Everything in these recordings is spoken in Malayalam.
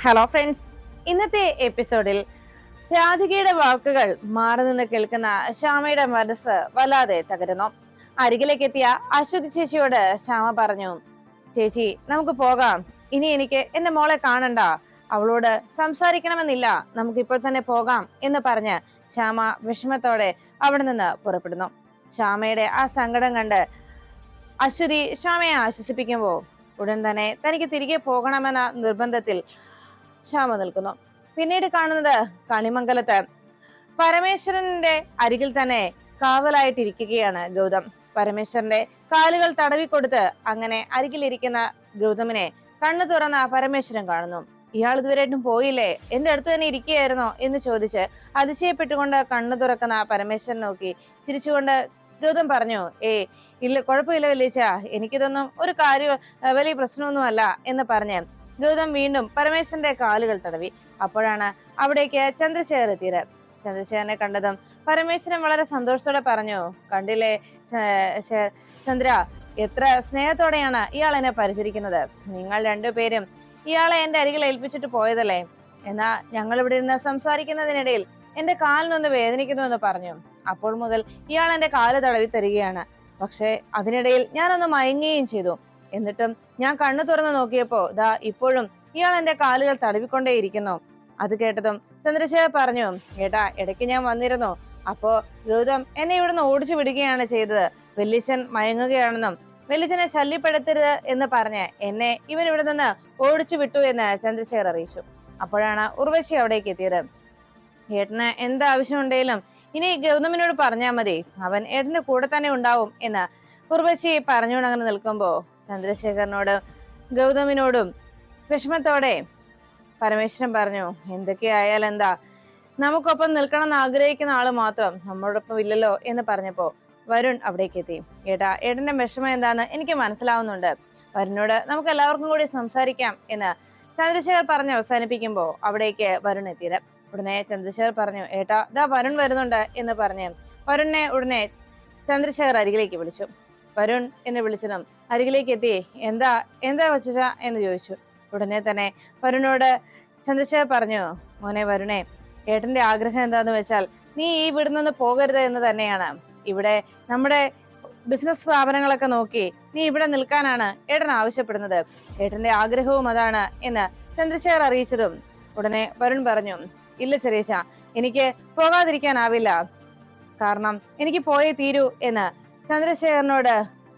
ഹലോ ഫ്രണ്ട്സ്, ഇന്നത്തെ എപ്പിസോഡിൽ രാധികയുടെ വാക്കുകൾ മാറി നിന്ന് കേൾക്കുന്ന ശ്യാമയുടെ മനസ്സ് വല്ലാതെ തകരുന്നു. അരികിലേക്ക് എത്തിയ അശ്വതി ചേച്ചിയോട് ശ്യാമ പറഞ്ഞു, ചേച്ചി നമുക്ക് പോകാം, ഇനി എനിക്ക് എന്റെ മോളെ കാണണ്ട, അവളോട് സംസാരിക്കണമെന്നില്ല, നമുക്ക് ഇപ്പോൾ തന്നെ പോകാം എന്ന് പറഞ്ഞ് ശ്യാമ വിഷമത്തോടെ അവിടെ നിന്ന് പുറപ്പെടുന്നു. ശ്യാമയുടെ ആ സങ്കടം കണ്ട് അശ്വതി ശ്യാമയെ ആശ്വസിപ്പിക്കുമ്പോൾ ഉടൻ തന്നെ തനിക്ക് തിരികെ പോകണമെന്ന നിർബന്ധത്തിൽ ശ്യാമ നിൽക്കുന്നു. പിന്നീട് കാണുന്നത് കണിമംഗലത്ത് പരമേശ്വരന്റെ അരികിൽ തന്നെ കാവലായിട്ടിരിക്കുകയാണ് ഗൗതം. പരമേശ്വരന്റെ കാലുകൾ തടവിക്കൊടുത്ത് അങ്ങനെ അരികിലിരിക്കുന്ന ഗൗതമിനെ കണ്ണു തുറന്ന പരമേശ്വരൻ കാണുന്നു. ഇയാൾ ഇതുവരെയായിട്ടും പോയില്ലേ, എന്റെ അടുത്ത് തന്നെ ഇരിക്കുകയായിരുന്നോ എന്ന് ചോദിച്ച് അതിശയപ്പെട്ടുകൊണ്ട് കണ്ണു തുറക്കുന്ന പരമേശ്വരൻ നോക്കി ചിരിച്ചുകൊണ്ട് ഗൗതം പറഞ്ഞു, ഇല്ല, കുഴപ്പമില്ല വല്യച്ഛ, എനിക്കിതൊന്നും ഒരു വലിയ പ്രശ്നമൊന്നുമല്ല എന്ന് പറഞ്ഞ് ഗൗതം വീണ്ടും പരമേശ്വരന്റെ കാലുകൾ തടവി. അപ്പോഴാണ് അവിടേക്ക് ചന്ദ്രശേഖർ എത്തിയത്. ചന്ദ്രശേഖരനെ കണ്ടതും പരമേശ്വരൻ വളരെ സന്തോഷത്തോടെ പറഞ്ഞു, കണ്ടില്ലേ ചന്ദ്ര, എത്ര സ്നേഹത്തോടെയാണ് ഇയാൾ എന്നെ പരിചരിക്കുന്നത്. നിങ്ങൾ രണ്ടുപേരും ഇയാളെ എന്റെ അരികിൽ ഏൽപ്പിച്ചിട്ട് പോയതല്ലേ, എന്നാ ഞങ്ങൾ ഇവിടെ ഇരുന്ന് സംസാരിക്കുന്നതിനിടയിൽ എന്റെ കാലിനൊന്ന് വേദനിക്കുന്നു എന്ന് പറഞ്ഞു. അപ്പോൾ മുതൽ ഇയാൾ എന്റെ കാല് തടവി തരികയാണ്. പക്ഷെ അതിനിടയിൽ ഞാനൊന്ന് മയങ്ങുകയും ചെയ്തു. എന്നിട്ടും ഞാൻ കണ്ണു തുറന്നു നോക്കിയപ്പോ ദാ ഇപ്പോഴും ഇയാൾ എന്റെ കാലുകൾ തടവിക്കൊണ്ടേയിരിക്കുന്നു. അത് കേട്ടതും ചന്ദ്രശേഖർ പറഞ്ഞു, ഏട്ടാ, ഇടയ്ക്ക് ഞാൻ വന്നിരുന്നു, അപ്പോ ഗൗതം എന്നെ ഇവിടുന്ന് ഓടിച്ചു വിടുകയാണ് ചെയ്തത്. വല്യച്ഛൻ മയങ്ങുകയാണെന്നും വല്യച്ഛനെ ശല്യപ്പെടുത്തരുത് എന്ന് പറഞ്ഞ് എന്നെ ഇവൻ ഇവിടെ നിന്ന് ഓടിച്ചു വിട്ടു എന്ന് ചന്ദ്രശേഖർ അറിയിച്ചു. അപ്പോഴാണ് ഉർവശി അവിടേക്ക് എത്തിയത്. ഏട്ടന് എന്താവശ്യമുണ്ടെങ്കിലും ഇനി ഗൗതമിനോട് പറഞ്ഞാൽ മതി, അവൻ ഏട്ടന്റെ കൂടെ തന്നെ ഉണ്ടാവും എന്ന് ഉർവശി പറഞ്ഞുകൊണ്ട് അങ്ങനെ നിൽക്കുമ്പോ ചന്ദ്രശേഖരനോടും ഗൗതമിനോടും വിഷമത്തോടെ പരമേശ്വരൻ പറഞ്ഞു, എന്തൊക്കെയായാലും എന്താ, നമുക്കൊപ്പം നിൽക്കണം എന്ന് ആഗ്രഹിക്കുന്ന ആള് മാത്രം നമ്മളോടൊപ്പം ഇല്ലല്ലോ എന്ന് പറഞ്ഞപ്പോ വരുൺ അവിടേക്ക് എത്തി. ഏട്ടന്റെ വിഷമം എന്താന്ന് എനിക്ക് മനസ്സിലാവുന്നുണ്ട്, വരുണിനോട് നമുക്ക് എല്ലാവർക്കും കൂടി സംസാരിക്കാം എന്ന് ചന്ദ്രശേഖർ പറഞ്ഞ് അവസാനിപ്പിക്കുമ്പോ അവിടേക്ക് വരുൺ എത്തിയത്. ഉടനെ ചന്ദ്രശേഖർ പറഞ്ഞു, ഏട്ടാ, ദാ വരുൺ വരുന്നുണ്ട് എന്ന് പറഞ്ഞ് വരുണിനെ ഉടനെ ചന്ദ്രശേഖർ അരികിലേക്ക് വിളിച്ചു. വരുൺ എന്ന് വിളിച്ചതും അരികിലേക്ക് എത്തി, എന്താ കൊച്ചാ എന്ന് ചോദിച്ചു. ഉടനെ തന്നെ വരുണോട് ചന്ദ്രശേഖർ പറഞ്ഞു, മോനെ വരുണേ, ഏട്ടന്റെ ആഗ്രഹം എന്താന്ന് വെച്ചാൽ നീ ഈ വീടിൽ പോകരുത് എന്ന് തന്നെയാണ്. ഇവിടെ നമ്മുടെ ബിസിനസ് സ്ഥാപനങ്ങളൊക്കെ നോക്കി നീ ഇവിടെ നിൽക്കാനാണ് ഏട്ടൻ ആവശ്യപ്പെടുന്നത്. ഏട്ടന്റെ ആഗ്രഹവും അതാണ് എന്ന് ചന്ദ്രശേഖർ അറിയിച്ചതും ഉടനെ വരുൺ പറഞ്ഞു, ഇല്ല ചെറിയച്ച, എനിക്ക് പോകാതിരിക്കാനാവില്ല, കാരണം എനിക്ക് പോയേ തീരൂ എന്ന് ചന്ദ്രശേഖരനോട്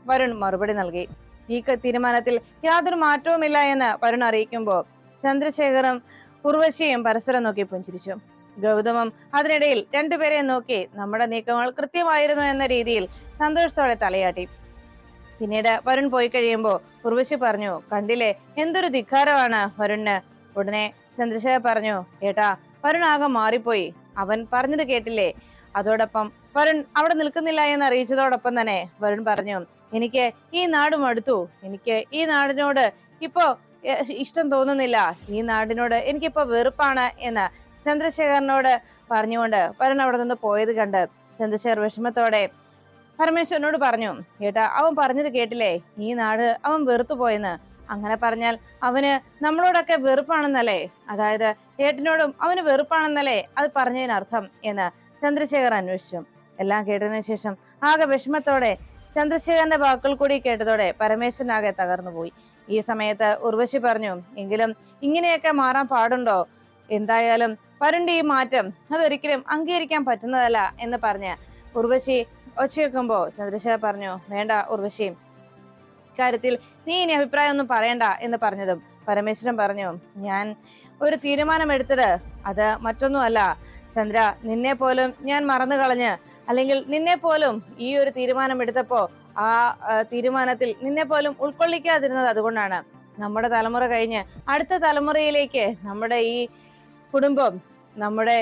വരുൺ മറുപടി നൽകി. ഈ തീരുമാനത്തിൽ യാതൊരു മാറ്റവുമില്ല എന്ന് വരുൺ അറിയിക്കുമ്പോൾ ചന്ദ്രശേഖറും ഉർവശിയും പരസ്പരം നോക്കി പുഞ്ചിരിച്ചു. ഗൗതമും അതിനിടയിൽ രണ്ടുപേരെയും നോക്കി നമ്മുടെ നീക്കങ്ങൾ കൃത്യമായിരുന്നു എന്ന രീതിയിൽ സന്തോഷത്തോടെ തലയാട്ടി. പിന്നീട് വരുൺ പോയി കഴിയുമ്പോ ഉർവശി പറഞ്ഞു, കണ്ടില്ലേ, എന്തൊരു ധിക്കാരമാണ് വരുണിന്. ഉടനെ ചന്ദ്രശേഖർ പറഞ്ഞു, ഏട്ടാ, വരുൺ ആകെ മാറിപ്പോയി, അവൻ പറഞ്ഞത് കേട്ടില്ലേ. അതോടൊപ്പം വരുൺ അവിടെ നിൽക്കുന്നില്ല എന്ന് അറിയിച്ചതോടൊപ്പം തന്നെ വരുൺ പറഞ്ഞു, എനിക്ക് ഈ നാട് മടുത്തു, എനിക്ക് ഈ നാടിനോട് ഇപ്പോ ഇഷ്ടം തോന്നുന്നില്ല, ഈ നാടിനോട് എനിക്കിപ്പോ വെറുപ്പാണ് എന്ന് ചന്ദ്രശേഖരനോട് പറഞ്ഞുകൊണ്ട് വരുൺ അവിടെ നിന്ന് പോയത് കണ്ട് ചന്ദ്രശേഖർ വിഷമത്തോടെ പരമേശ്വരനോട് പറഞ്ഞു, ഏട്ടാ, അവൻ പറഞ്ഞത് കേട്ടില്ലേ, ഈ നാട് അവൻ വെറുത്തു പോയെന്ന്. അങ്ങനെ പറഞ്ഞാൽ അവന് നമ്മളോടൊക്കെ വെറുപ്പാണെന്നല്ലേ, അതായത് ഏട്ടനോടും അവന് വെറുപ്പാണെന്നല്ലേ അത് പറഞ്ഞതിനർത്ഥം എന്ന് ചന്ദ്രശേഖർ അന്വേഷിച്ചു. എല്ലാം കേട്ടതിനു ശേഷം ആകെ വിഷമത്തോടെ ചന്ദ്രശേഖരന്റെ വാക്കുകൾ കൂടി കേട്ടതോടെ പരമേശ്വരനാകെ തകർന്നുപോയി. ഈ സമയത്ത് ഉർവശി പറഞ്ഞു, എങ്കിലും ഇങ്ങനെയൊക്കെ മാറാൻ പാടുണ്ടോ, എന്തായാലും വരുണിന്റെ ഈ മാറ്റം അതൊരിക്കലും അംഗീകരിക്കാൻ പറ്റുന്നതല്ല എന്ന് പറഞ്ഞ് ഉർവശി ഒച്ചവെക്കുമ്പോ ചന്ദ്രശേഖർ പറഞ്ഞു, വേണ്ട ഉർവശി, ഇക്കാര്യത്തിൽ നീ ഇനി അഭിപ്രായം ഒന്നും പറയണ്ട എന്ന് പറഞ്ഞതും പരമേശ്വരൻ പറഞ്ഞു, ഞാൻ ഒരു തീരുമാനമെടുത്തത് അത് മറ്റൊന്നുമല്ല ചന്ദ്ര, നിന്നെ പോലും ഞാൻ മറന്നു കളഞ്ഞ്, അല്ലെങ്കിൽ നിന്നെ പോലും ഈ ഒരു തീരുമാനം എടുത്തപ്പോ ആ തീരുമാനത്തിൽ നിന്നെ പോലും ഉൾക്കൊള്ളിക്കാതിരുന്നത് അതുകൊണ്ടാണ്. നമ്മുടെ തലമുറ കഴിഞ്ഞ് അടുത്ത തലമുറയിലേക്ക് നമ്മുടെ ഈ കുടുംബം, നമ്മുടെ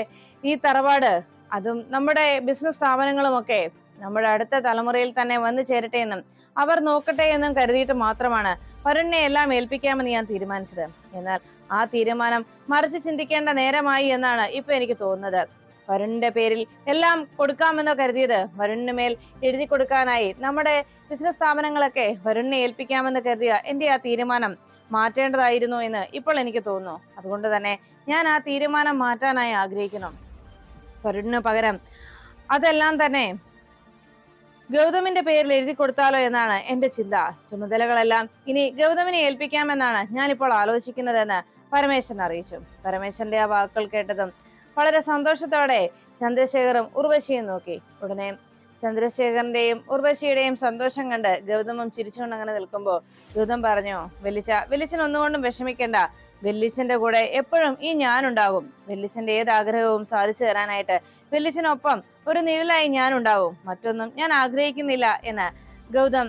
ഈ തറവാട്, അതും നമ്മുടെ ബിസിനസ് സ്ഥാപനങ്ങളും ഒക്കെ നമ്മുടെ അടുത്ത തലമുറയിൽ തന്നെ വന്നു ചേരട്ടെ എന്നും അവർ നോക്കട്ടെ എന്നും കരുതിയിട്ട് മാത്രമാണ് വരുണിനെ എല്ലാം ഏൽപ്പിക്കാമെന്ന് ഞാൻ തീരുമാനിച്ചത്. എന്നാൽ ആ തീരുമാനം മറിച്ച് ചിന്തിക്കേണ്ട നേരമായി എന്നാണ് ഇപ്പൊ എനിക്ക് തോന്നുന്നത്. വരുണിന്റെ പേരിൽ എല്ലാം കൊടുക്കാമെന്നോ കരുതിയത് വരുണിന് മേൽ എഴുതി കൊടുക്കാനായി നമ്മുടെ ബിസിനസ് സ്ഥാപനങ്ങളൊക്കെ വരുണിനെ ഏൽപ്പിക്കാമെന്ന് കരുതിയ എന്റെ ആ തീരുമാനം മാറ്റേണ്ടതായിരുന്നു എന്ന് ഇപ്പോൾ എനിക്ക് തോന്നുന്നു. അതുകൊണ്ട് തന്നെ ഞാൻ ആ തീരുമാനം മാറ്റാനായി ആഗ്രഹിക്കുന്നു. വരുണിന് പകരം അതെല്ലാം തന്നെ ഗൗതമിന്റെ പേരിൽ എഴുതി കൊടുത്താലോ എന്നാണ് എന്റെ ചിന്ത. ചുമതലകളെല്ലാം ഇനി ഗൗതമിനെ ഏൽപ്പിക്കാമെന്നാണ് ഞാനിപ്പോൾ ആലോചിക്കുന്നതെന്ന് പരമേശ്വരൻ അറിയിച്ചു. പരമേശ്വരന്റെ ആ വാക്കുകൾ കേട്ടതും വളരെ സന്തോഷത്തോടെ ചന്ദ്രശേഖറും ഉർവശിയും നോക്കി. ഉടനെ ചന്ദ്രശേഖരന്റെയും ഉർവശിയുടെയും സന്തോഷം കണ്ട് ഗൗതമും ചിരിച്ചുകൊണ്ട് അങ്ങനെ നിൽക്കുമ്പോൾ ഗൗതം പറഞ്ഞു, വെല്ലിച്ചൻ ഒന്നുകൊണ്ടും വിഷമിക്കേണ്ട. വെല്ലിച്ചന്റെ കൂടെ എപ്പോഴും ഈ ഞാനുണ്ടാകും. വെല്ലിച്ചന്റെ ഏത് ആഗ്രഹവും സാധിച്ചു തരാനായിട്ട് വെല്ലിച്ചനൊപ്പം ഒരു നിഴലായി ഞാൻ ഉണ്ടാവും. മറ്റൊന്നും ഞാൻ ആഗ്രഹിക്കുന്നില്ല എന്ന് ഗൗതം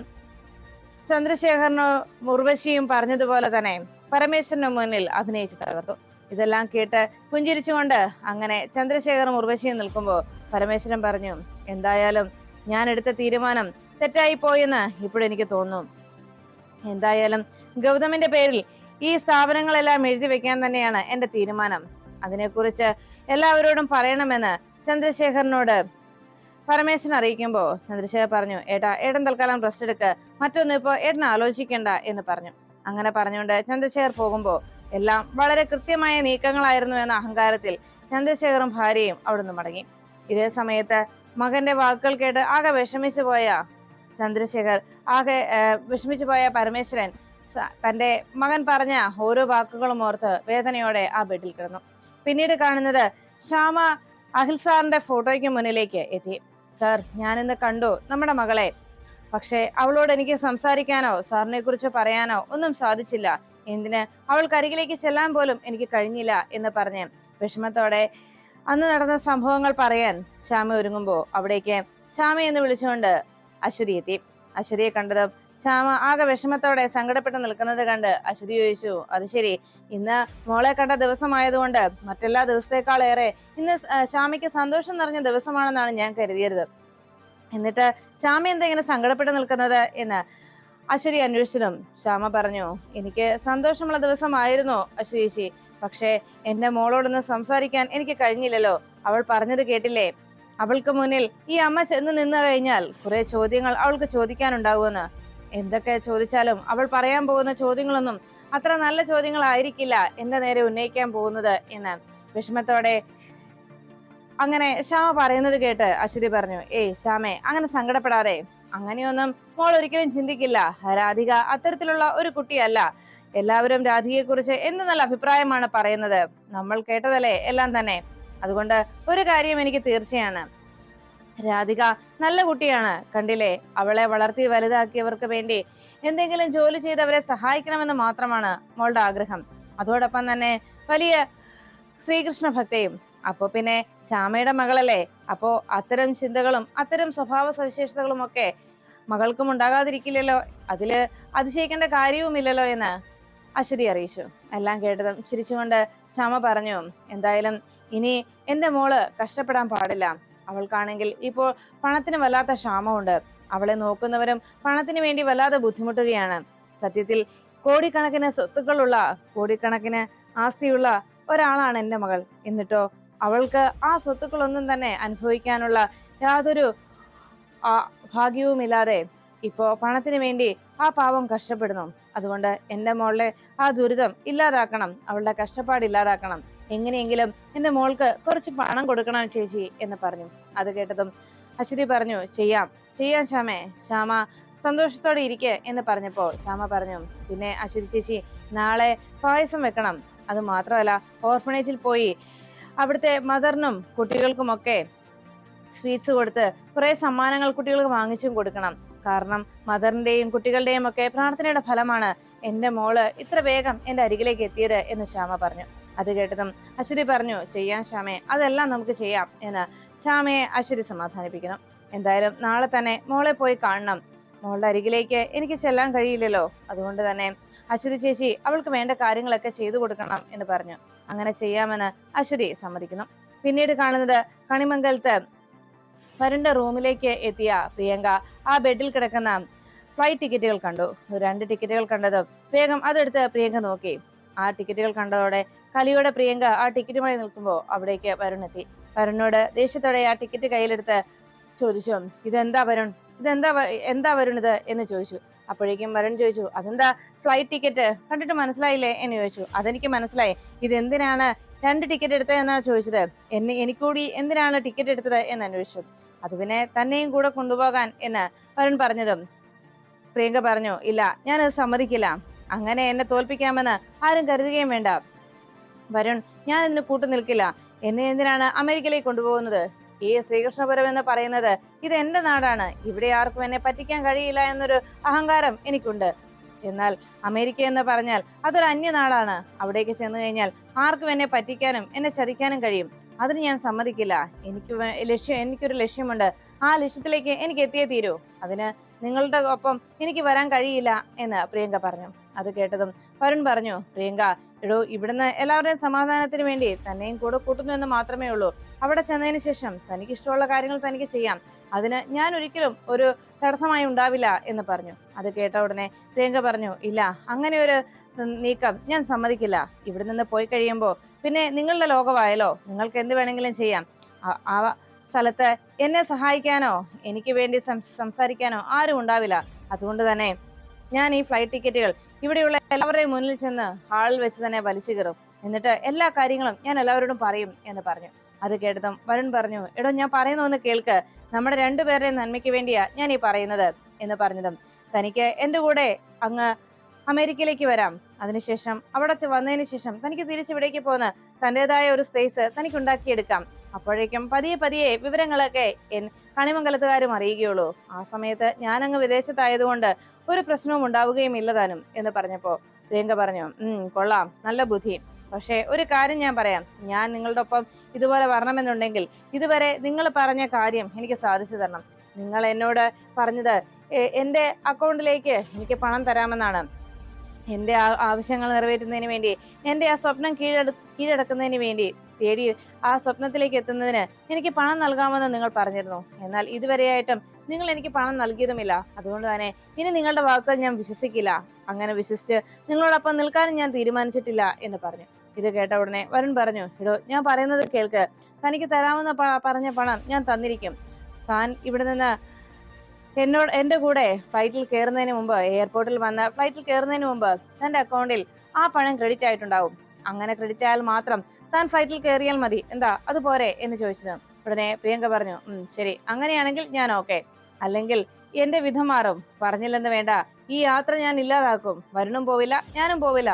ചന്ദ്രശേഖരനോ ഉർവശിയും പറഞ്ഞതുപോലെ തന്നെ പരമേശ്വരന് മുന്നിൽ അഭിനയിച്ചു തകർത്തു. ഇതെല്ലാം കേട്ട് പുഞ്ചിരിച്ചുകൊണ്ട് അങ്ങനെ ചന്ദ്രശേഖറും ഉർവശിയും നിൽക്കുമ്പോൾ പരമേശ്വരൻ പറഞ്ഞു, എന്തായാലും ഞാൻ എടുത്ത തീരുമാനം തെറ്റായി പോയെന്ന് ഇപ്പോഴെനിക്ക് തോന്നുന്നു. എന്തായാലും ഗൗതമിന്റെ പേരിൽ ഈ സ്ഥാപനങ്ങളെല്ലാം എഴുതി വെക്കാൻ തന്നെയാണ് എന്റെ തീരുമാനം. അതിനെക്കുറിച്ച് എല്ലാവരോടും പറയണമെന്ന് ചന്ദ്രശേഖരനോട് പരമേശ്വരൻ അറിയിക്കുമ്പോ ചന്ദ്രശേഖർ പറഞ്ഞു, ഏട്ടൻ തൽക്കാലം റെസ്റ്റ് എടുക്ക്, മറ്റൊന്നും ഇപ്പോ ഏട്ടൻ ആലോചിക്കണ്ട എന്ന് പറഞ്ഞു. അങ്ങനെ പറഞ്ഞുകൊണ്ട് ചന്ദ്രശേഖർ പോകുമ്പോ എല്ലാം വളരെ കൃത്യമായ നീക്കങ്ങളായിരുന്നു എന്ന അഹങ്കാരത്തിൽ ചന്ദ്രശേഖറും ഭാര്യയും അവിടുന്ന് മടങ്ങി. ഇതേ സമയത്ത് മകന്റെ വാക്കുകൾ കേട്ട് ആകെ വിഷമിച്ചു പോയ ചന്ദ്രശേഖർ, വിഷമിച്ചു പോയ പരമേശ്വരൻ തന്റെ മകൻ പറഞ്ഞ ഓരോ വാക്കുകളും ഓർത്ത് വേദനയോടെ ആ ബെഡിൽ കിടന്നു. പിന്നീട് കാണുന്നത് ശ്യാമ അഖിൽ സാറിന്റെ ഫോട്ടോയ്ക്ക് മുന്നിലേക്ക് എത്തി. സാർ, ഞാനിന്ന് കണ്ടു നമ്മുടെ മകളെ. പക്ഷെ അവളോട് എനിക്ക് സംസാരിക്കാനോ സാറിനെ കുറിച്ച് പറയാനോ ഒന്നും സാധിച്ചില്ല. എന്തിന് അവൾക്കരികിലേക്ക് ചെല്ലാൻ പോലും എനിക്ക് കഴിഞ്ഞില്ല എന്ന് പറഞ്ഞ് വിഷമത്തോടെ അന്ന് നടന്ന സംഭവങ്ങൾ പറയാൻ ശ്യാമ ഒരുങ്ങുമ്പോ അവിടേക്ക് ശ്യാമ എന്ന് വിളിച്ചുകൊണ്ട് അശ്വതി എത്തി. അശ്വതിയെ കണ്ടതും ശ്യാമ ആകെ വിഷമത്തോടെ സങ്കടപ്പെട്ട് നിൽക്കുന്നത് കണ്ട് അശ്വതി ചോദിച്ചു, അത് ശരി, ഇന്ന് മോളെ കണ്ട ദിവസമായതുകൊണ്ട് മറ്റെല്ലാ ദിവസത്തെക്കാളേറെ ഇന്ന് ശ്യാമയ്ക്ക് സന്തോഷം നിറഞ്ഞ ദിവസമാണെന്നാണ് ഞാൻ കരുതിയത്. എന്നിട്ട് ശ്യാമ എന്താ ഇങ്ങനെ സങ്കടപ്പെട്ട് നിൽക്കുന്നത് എന്ന് അശ്വതി അന്വേഷിച്ചതും ശ്യാമ പറഞ്ഞു, എനിക്ക് സന്തോഷമുള്ള ദിവസമായിരുന്നു അശ്വതി, പക്ഷേ എന്റെ മോളോടൊന്ന് സംസാരിക്കാൻ എനിക്ക് കഴിഞ്ഞില്ലല്ലോ. അവൾ പറഞ്ഞത് കേട്ടില്ലേ, അവൾക്ക് മുന്നിൽ ഈ അമ്മ ചെന്ന് നിന്ന് കഴിഞ്ഞാൽ കുറെ ചോദ്യങ്ങൾ അവൾക്ക് ചോദിക്കാനുണ്ടാകുമെന്ന്. എന്തൊക്കെ ചോദിച്ചാലും അവൾ പറയാൻ പോകുന്ന ചോദ്യങ്ങളൊന്നും അത്ര നല്ല ചോദ്യങ്ങളായിരിക്കില്ല എന്റെ നേരെ ഉന്നയിക്കാൻ പോകുന്നത് എന്ന് വിഷമത്തോടെ അങ്ങനെ ശ്യാമ പറയുന്നത് കേട്ട് അശ്വതി പറഞ്ഞു, ശ്യാമേ, അങ്ങനെ സങ്കടപ്പെടാതെ. അങ്ങനെയൊന്നും മോൾ ഒരിക്കലും ചിന്തിക്കില്ല. രാധിക അത്തരത്തിലുള്ള ഒരു കുട്ടിയല്ല. എല്ലാവരും രാധികയെ കുറിച്ച് എന്ത് നല്ല അഭിപ്രായമാണ് പറയുന്നത്. നമ്മൾ കേട്ടതല്ലേ എല്ലാം തന്നെ. അതുകൊണ്ട് ഒരു കാര്യം എനിക്ക് തീർച്ചയാണ്, രാധിക നല്ല കുട്ടിയാണ്. കണ്ടില്ലേ, അവളെ വളർത്തി വലുതാക്കിയവർക്ക് വേണ്ടി എന്തെങ്കിലും ജോലി ചെയ്ത് അവരെ സഹായിക്കണമെന്ന് മാത്രമാണ് മോളുടെ ആഗ്രഹം. അതോടൊപ്പം തന്നെ വലിയ ശ്രീകൃഷ്ണ ഭക്തയും. അപ്പൊ പിന്നെ ശ്യാമയുടെ മകളല്ലേ, അപ്പോ അത്തരം ചിന്തകളും അത്തരം സ്വഭാവ സവിശേഷതകളും ഒക്കെ മകൾക്കും ഉണ്ടാകാതിരിക്കില്ലല്ലോ. അതില് അതിശയിക്കേണ്ട കാര്യവുമില്ലല്ലോ എന്ന് അശ്വതി അറിയിച്ചു. എല്ലാം കേട്ടതും ചിരിച്ചുകൊണ്ട് ശ്യാമ പറഞ്ഞു, എന്തായാലും ഇനി എന്റെ മോള് കഷ്ടപ്പെടാൻ പാടില്ല. അവൾക്കാണെങ്കിൽ ഇപ്പോൾ പണത്തിന് വല്ലാത്ത ക്ഷാമമുണ്ട്. അവളെ നോക്കുന്നവരും പണത്തിന് വേണ്ടി വല്ലാതെ ബുദ്ധിമുട്ടുകയാണ്. സത്യത്തിൽ കോടിക്കണക്കിന് സ്വത്തുക്കളുള്ള, കോടിക്കണക്കിന് ആസ്തിയുള്ള ഒരാളാണ് എന്റെ മകൾ. എന്നിട്ടോ അവൾക്ക് ആ സ്വത്തുക്കളൊന്നും തന്നെ അനുഭവിക്കാനുള്ള യാതൊരു ഭാഗ്യവുമില്ലാതെ ഇപ്പോ പണത്തിന് വേണ്ടി ആ പാവം കഷ്ടപ്പെടുന്നു. അതുകൊണ്ട് എന്റെ മോളുടെ ആ ദുരിതം ഇല്ലാതാക്കണം, അവളുടെ കഷ്ടപ്പാട് ഇല്ലാതാക്കണം. എങ്ങനെയെങ്കിലും എന്റെ മോൾക്ക് കുറച്ച് പണം കൊടുക്കണം ചേച്ചി എന്ന് പറഞ്ഞു. അത് കേട്ടതും അശ്വതി പറഞ്ഞു, ചെയ്യാം ശ്യാമേ, ശ്യാമ സന്തോഷത്തോടെ ഇരിക്കെ എന്ന് പറഞ്ഞപ്പോ ശ്യാമ പറഞ്ഞു, പിന്നെ അശ്വതി ചേച്ചി, നാളെ പായസം വെക്കണം. അത് മാത്രമല്ല, ഓർഫണേജിൽ പോയി അവിടുത്തെ മദറിനും കുട്ടികൾക്കുമൊക്കെ സ്വീറ്റ്സ് കൊടുത്ത് കുറെ സമ്മാനങ്ങൾ കുട്ടികൾക്ക് വാങ്ങിച്ചും കൊടുക്കണം. കാരണം മദറിന്റെയും കുട്ടികളുടെയും ഒക്കെ പ്രാർത്ഥനയുടെ ഫലമാണ് എന്റെ മോള് ഇത്ര വേഗം എന്റെ അരികിലേക്ക് എത്തിയത് എന്ന് ശ്യാമ പറഞ്ഞു. അത് കേട്ടതും അശ്വതി പറഞ്ഞു, ചെയ്യാം ശ്യാമേ, അതെല്ലാം നമുക്ക് ചെയ്യാം എന്ന് ശ്യാമയെ അശ്വതി സമാധാനിപ്പിക്കണം. എന്തായാലും നാളെ തന്നെ മോളെ പോയി കാണണം. മോളുടെ അരികിലേക്ക് എനിക്ക് ചെല്ലാൻ കഴിയില്ലല്ലോ. അതുകൊണ്ട് തന്നെ അശ്വതി ചേച്ചി അവൾക്ക് വേണ്ട കാര്യങ്ങളൊക്കെ ചെയ്തു കൊടുക്കണം എന്ന് പറഞ്ഞു. അങ്ങനെ ചെയ്യാമെന്ന് അശ്വതി സമ്മതിക്കുന്നു. പിന്നീട് കാണുന്നത് കണിമംഗലത്ത് വരുണിന്റെ റൂമിലേക്ക് എത്തിയ പ്രിയങ്ക ആ ബെഡിൽ കിടക്കുന്ന ഫ്ലൈറ്റ് ടിക്കറ്റുകൾ കണ്ടു. 2 ടിക്കറ്റുകൾ കണ്ടതും വേഗം അതെടുത്ത് പ്രിയങ്ക നോക്കി. ആ ടിക്കറ്റുകൾ കണ്ടതോടെ കലിയോടെ പ്രിയങ്ക ആ ടിക്കറ്റുമായി നിൽക്കുമ്പോൾ അവിടേക്ക് വരുൺ എത്തി. വരുണിനോട് ദേഷ്യത്തോടെ ആ ടിക്കറ്റ് കയ്യിലെടുത്ത് ചോദിച്ചു, എന്താ വരുൺ ഇത് എന്ന് ചോദിച്ചു. അപ്പോഴേക്കും വരുൺ ചോദിച്ചു, അതെന്താ ഫ്ലൈറ്റ് ടിക്കറ്റ് കണ്ടിട്ട് മനസ്സിലായില്ലേ എന്ന് ചോദിച്ചു. അതെനിക്ക് മനസ്സിലായി, ഇതെന്തിനാണ് 2 ടിക്കറ്റ് എടുത്തത് എന്നാണ് ചോദിച്ചത്. എനിക്കൂടി എന്തിനാണ് ടിക്കറ്റ് എടുത്തത് എന്ന് അന്വേഷിച്ചു. അത് പിന്നെ തന്നെയും കൂടെ കൊണ്ടുപോകാൻ എന്ന് വരുൺ പറഞ്ഞതും പ്രിയങ്ക പറഞ്ഞു, ഇല്ല, ഞാനത് സമ്മതിക്കില്ല. അങ്ങനെ എന്നെ തോൽപ്പിക്കാമെന്ന് ആരും കരുതുകയും വേണ്ട വരുൺ, ഞാൻ ഇതിന് കൂട്ടു നിൽക്കില്ല. എന്നെ എന്തിനാണ് അമേരിക്കയിലേക്ക് കൊണ്ടുപോകുന്നത്? ഈ ശ്രീകൃഷ്ണപുരം എന്ന് പറയുന്നത് ഇത് എന്റെ നാടാണ്. ഇവിടെ ആർക്കും എന്നെ പറ്റിക്കാൻ കഴിയില്ല എന്നൊരു അഹങ്കാരം എനിക്കുണ്ട്. എന്നാൽ അമേരിക്ക എന്ന് പറഞ്ഞാൽ അതൊരു അന്യനാടാണ്. അവിടേക്ക് ചെന്നു കഴിഞ്ഞാൽ ആർക്കും എന്നെ പറ്റിക്കാനും എന്നെ ചതിക്കാനും കഴിയും. അതിന് ഞാൻ സമ്മതിക്കില്ല. എനിക്കൊരു ലക്ഷ്യമുണ്ട്. ആ ലക്ഷ്യത്തിലേക്ക് എനിക്ക് എത്തിയേ തീരൂ. അതിന് നിങ്ങളുടെ ഒപ്പം എനിക്ക് വരാൻ കഴിയില്ല എന്ന് പ്രിയങ്ക പറഞ്ഞു. അത് കേട്ടതും വരുൺ പറഞ്ഞു, പ്രിയങ്ക, എടോ, ഇവിടുന്ന് എല്ലാവരുടെയും സമാധാനത്തിന് വേണ്ടി തന്നെയും കൂടെ കൂട്ടുന്നു എന്ന് മാത്രമേ ഉള്ളൂ. അവിടെ ചെന്നതിന് ശേഷം തനിക്ക് ഇഷ്ടമുള്ള കാര്യങ്ങൾ തനിക്ക് ചെയ്യാം. അതിന് ഞാൻ ഒരിക്കലും ഒരു തടസ്സമായി ഉണ്ടാവില്ല എന്ന് പറഞ്ഞു. അത് കേട്ട ഉടനെ പ്രിയങ്ക പറഞ്ഞു, ഇല്ല, അങ്ങനെ ഒരു നീക്കം ഞാൻ സമ്മതിക്കില്ല. ഇവിടെ നിന്ന് പോയി കഴിയുമ്പോൾ പിന്നെ നിങ്ങളുടെ ലോകമായല്ലോ, നിങ്ങൾക്ക് എന്ത് വേണമെങ്കിലും ചെയ്യാം. ആ സ്ഥലത്ത് എന്നെ സഹായിക്കാനോ എനിക്ക് വേണ്ടി സംസാരിക്കാനോ ആരും ഉണ്ടാവില്ല. അതുകൊണ്ട് തന്നെ ഞാൻ ഈ ഫ്ലൈറ്റ് ടിക്കറ്റുകൾ ഇവിടെയുള്ള എല്ലാവരുടെയും മുന്നിൽ ചെന്ന് ഹാളിൽ വെച്ച് തന്നെ വലിച്ചു കയറും. എന്നിട്ട് എല്ലാ കാര്യങ്ങളും ഞാൻ എല്ലാവരോടും പറയും എന്ന് പറഞ്ഞു. അത് കേട്ടതും വരുൺ പറഞ്ഞു, എടോ, ഞാൻ പറയുന്ന ഒന്ന് കേൾക്ക്. നമ്മുടെ രണ്ടുപേരുടെയും നന്മയ്ക്ക് വേണ്ടിയാ ഞാൻ ഈ പറയുന്നത് എന്ന് പറഞ്ഞതും തനിക്ക് എന്റെ കൂടെ അങ്ങ് അമേരിക്കയിലേക്ക് വരാം. അതിനുശേഷം അവിടെ വന്നതിന് ശേഷം തനിക്ക് തിരിച്ചിവിടേക്ക് പോന്ന് തന്റേതായ ഒരു സ്പേസ് തനിക്ക് ഉണ്ടാക്കിയെടുക്കാം. അപ്പോഴേക്കും പതിയെ പതിയെ വിവരങ്ങളൊക്കെ കണിമംഗലത്തുകാരും അറിയുകയുള്ളൂ. ആ സമയത്ത് ഞാനങ്ങ് വിദേശത്തായതുകൊണ്ട് ഒരു പ്രശ്നവും ഉണ്ടാവുകയും ഇല്ലതാനും എന്ന് പറഞ്ഞപ്പോ പ്രിയങ്ക പറഞ്ഞു, കൊള്ളാം, നല്ല ബുദ്ധി. പക്ഷെ ഒരു കാര്യം ഞാൻ പറയാം, ഞാൻ നിങ്ങളുടെ ഒപ്പം ഇതുപോലെ വരണമെന്നുണ്ടെങ്കിൽ ഇതുവരെ നിങ്ങൾ പറഞ്ഞ കാര്യം എനിക്ക് സാധിച്ചു തരണം. നിങ്ങൾ എന്നോട് പറഞ്ഞത് എന്റെ അക്കൗണ്ടിലേക്ക് എനിക്ക് പണം തരാമെന്നാണ്. എന്റെ ആവശ്യങ്ങൾ നിറവേറ്റുന്നതിന് വേണ്ടി, എന്റെ ആ സ്വപ്നം കീഴടക്കുന്നതിന് വേണ്ടി തേടി ആ സ്വപ്നത്തിലേക്ക് എത്തുന്നതിന് എനിക്ക് പണം നൽകാമെന്ന് നിങ്ങൾ പറഞ്ഞിരുന്നു. എന്നാൽ ഇതുവരെയായിട്ടും നിങ്ങൾ എനിക്ക് പണം നൽകിയതുമില്ല. അതുകൊണ്ട് തന്നെ ഇനി നിങ്ങളുടെ വാക്കുകൾ ഞാൻ വിശ്വസിക്കില്ല. അങ്ങനെ വിശ്വസിച്ച് നിങ്ങളോടൊപ്പം നിൽക്കാനും ഞാൻ തീരുമാനിച്ചിട്ടില്ല എന്ന് പറഞ്ഞു. ഇത് കേട്ട ഉടനെ വരുൺ പറഞ്ഞു, ഇടോ, ഞാൻ പറയുന്നത് കേൾക്ക്. തനിക്ക് തരാമെന്ന് പറഞ്ഞ പണം ഞാൻ തന്നിരിക്കും. താൻ ഇവിടെ നിന്ന് എന്റെ കൂടെ ഫ്ലൈറ്റിൽ കയറുന്നതിന് മുമ്പ്, എയർപോർട്ടിൽ വന്ന് ഫ്ലൈറ്റിൽ കയറുന്നതിന് മുമ്പ് തന്റെ അക്കൗണ്ടിൽ ആ പണം ക്രെഡിറ്റ് ആയിട്ടുണ്ടാവും. അങ്ങനെ ക്രെഡിറ്റ് ആയാൽ മാത്രം താൻ ഫ്ലൈറ്റിൽ കയറിയാൽ മതി. എന്താ, അതുപോരെ എന്ന് ചോദിച്ചത്. ഉടനെ പ്രിയങ്ക പറഞ്ഞു, ശരി, അങ്ങനെയാണെങ്കിൽ ഞാൻ ഓക്കെ. അല്ലെങ്കിൽ എന്റെ വിധം മാറും. പറഞ്ഞില്ലെന്ന് വേണ്ട, ഈ യാത്ര ഞാൻ ഇല്ലാതാക്കും. വരുണും പോവില്ല, ഞാനും പോവില്ല,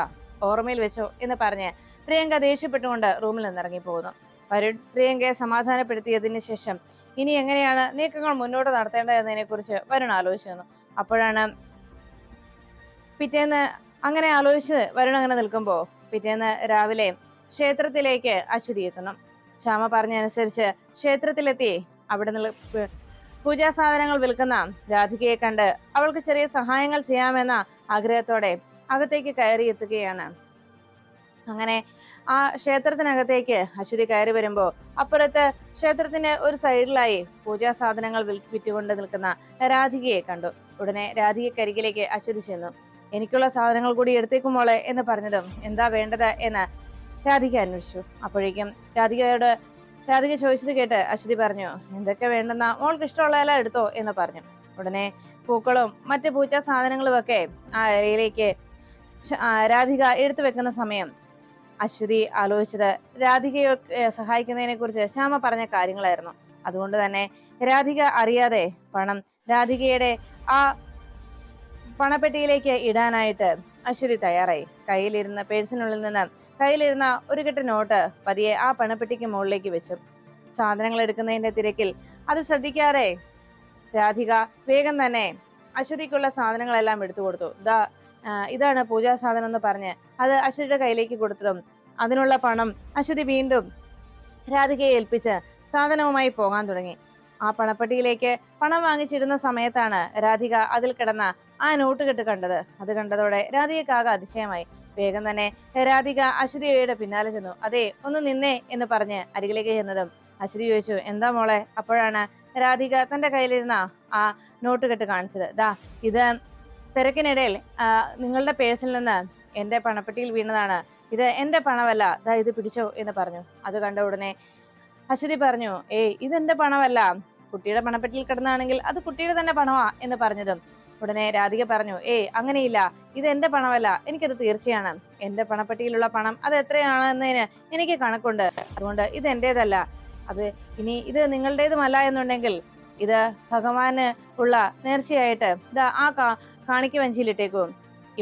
ഓർമ്മയിൽ വെച്ചോ എന്ന് പറഞ്ഞ് പ്രിയങ്ക ദേഷ്യപ്പെട്ടുകൊണ്ട് റൂമിൽ നിന്ന് ഇറങ്ങി പോകുന്നു. വരുൺ പ്രിയങ്കയെ സമാധാനപ്പെടുത്തിയതിനു ശേഷം ഇനി എങ്ങനെയാണ് നീക്കങ്ങൾ മുന്നോട്ട് നടത്തേണ്ടതെന്നതിനെ കുറിച്ച് വരുൺ ആലോചിച്ചിരുന്നു. അപ്പോഴാണ് പിറ്റേന്ന് അങ്ങനെ ആലോചിച്ച് വരുൺ അങ്ങനെ നിൽക്കുമ്പോ പിറ്റേന്ന് രാവിലെ ക്ഷേത്രത്തിലേക്ക് അശ്വതി എത്തുന്നു. ശ്യാമ പറഞ്ഞനുസരിച്ച് ക്ഷേത്രത്തിലെത്തി അവിടെ പൂജാ സാധനങ്ങൾ വിൽക്കുന്ന രാധികയെ കണ്ട് അവൾക്ക് ചെറിയ സഹായങ്ങൾ ചെയ്യാമെന്ന ആഗ്രഹത്തോടെ അകത്തേക്ക് കയറി എത്തുകയാണ്. അങ്ങനെ ആ ക്ഷേത്രത്തിനകത്തേക്ക് അശ്വതി കയറി വരുമ്പോ അപ്പുറത്ത് ക്ഷേത്രത്തിന്റെ ഒരു സൈഡിലായി പൂജാ സാധനങ്ങൾ വിറ്റുകൊണ്ട് നിൽക്കുന്ന രാധികയെ കണ്ടു. ഉടനെ രാധികക്കരികിലേക്ക് അശ്വതി ചെന്നു. എനിക്കുള്ള സാധനങ്ങൾ കൂടി എടുത്തേക്കുമോളെ എന്ന് പറഞ്ഞതും എന്താ വേണ്ടത് എന്ന് രാധിക അന്വേഷിച്ചു. അപ്പോഴേക്കും രാധിക ചോദിച്ചത് കേട്ട് അശ്വതി പറഞ്ഞു, എന്തൊക്കെ വേണ്ടെന്നാ മോൾക്ക് ഇഷ്ടമുള്ളതെല്ലാം എടുത്തോ എന്ന് പറഞ്ഞു. ഉടനെ പൂക്കളും മറ്റ് പൂജാ സാധനങ്ങളും ഒക്കെ ആ ഇലയിലേക്ക് രാധിക എടുത്തു വെക്കുന്ന സമയം അശ്വതി ആലോചിച്ചത് രാധികയെ സഹായിക്കുന്നതിനെ കുറിച്ച് ശ്യാമ പറഞ്ഞ കാര്യങ്ങളായിരുന്നു. അതുകൊണ്ട് തന്നെ രാധിക അറിയാതെ പണം രാധികയുടെ ആ പണപ്പെട്ടിയിലേക്ക് ഇടാനായിട്ട് അശ്വതി തയ്യാറായി. പേഴ്സിനുള്ളിൽ നിന്ന് കയ്യിലിരുന്ന ഒരു കെട്ട് നോട്ട് പതിയെ ആ പണപ്പെട്ടിക്ക് മുകളിലേക്ക് വെച്ചു. സാധനങ്ങൾ എടുക്കുന്നതിന്റെ തിരക്കിൽ അത് ശ്രദ്ധിക്കാതെ രാധിക വേഗം തന്നെ അശ്വതിക്കുള്ള സാധനങ്ങളെല്ലാം എടുത്തു കൊടുത്തു. ഇതാണ് പൂജാ സാധനം എന്ന് പറഞ്ഞ് അത് അശ്വതിയുടെ കയ്യിലേക്ക് കൊടുത്തതും അതിനുള്ള പണം അശ്വതി വീണ്ടും രാധികയെ ഏൽപ്പിച്ച് സാധനവുമായി പോകാൻ തുടങ്ങി. ആ പണപ്പെട്ടിയിലേക്ക് പണം വാങ്ങിച്ചിടുന്ന സമയത്താണ് രാധിക അതിൽ കിടന്ന ആ നോട്ട് കെട്ട് കണ്ടത്. അത് കണ്ടതോടെ രാധികക്കാകെ അതിശയമായി. വേഗം തന്നെ രാധിക അശ്വതിയുടെ പിന്നാലെ ചെന്നു. അതെ, ഒന്ന് നിന്നേ എന്ന് പറഞ്ഞ് അരികിലേക്ക് ചെന്നതും അശ്വതി ചോദിച്ചു, എന്താ മോളെ? അപ്പോഴാണ് രാധിക തന്റെ കയ്യിലിരുന്ന ആ നോട്ട് കെട്ട് കാണിച്ചത്. ഇത് തിരക്കിനിടയിൽ നിങ്ങളുടെ പേഴ്സിൽ നിന്ന് എന്റെ പണപ്പെട്ടിയിൽ വീണതാണ്. ഇത് എന്റെ പണമല്ല, ഇത് പിടിച്ചോ എന്ന് പറഞ്ഞു. അത് കണ്ട ഉടനെ അശ്വതി പറഞ്ഞു, ഇതെന്റെ പണമല്ല, കുട്ടിയുടെ പണപ്പെട്ടിയിൽ കിടന്നാണെങ്കിൽ അത് കുട്ടിയുടെ തന്നെ പണമാ എന്ന് പറഞ്ഞതും ഉടനെ രാധിക പറഞ്ഞു, ഏയ് അങ്ങനെയില്ല, ഇത് എന്റെ പണമല്ല, എനിക്കത് തീർച്ചയാണ്. എന്റെ പണപ്പെട്ടിയിലുള്ള പണം അത് എത്രയാണെന്നതിന് എനിക്ക് കണക്കുണ്ട്. അതുകൊണ്ട് ഇത് എന്റേതല്ല. അത് ഇനി ഇത് നിങ്ങളുടേതുമല്ല എന്നുണ്ടെങ്കിൽ ഇത് ഭഗവാന് ഉള്ള നേർച്ചയായിട്ട് ഇതാ ആ കാണിക്ക വഞ്ചിയിലിട്ടേക്കും.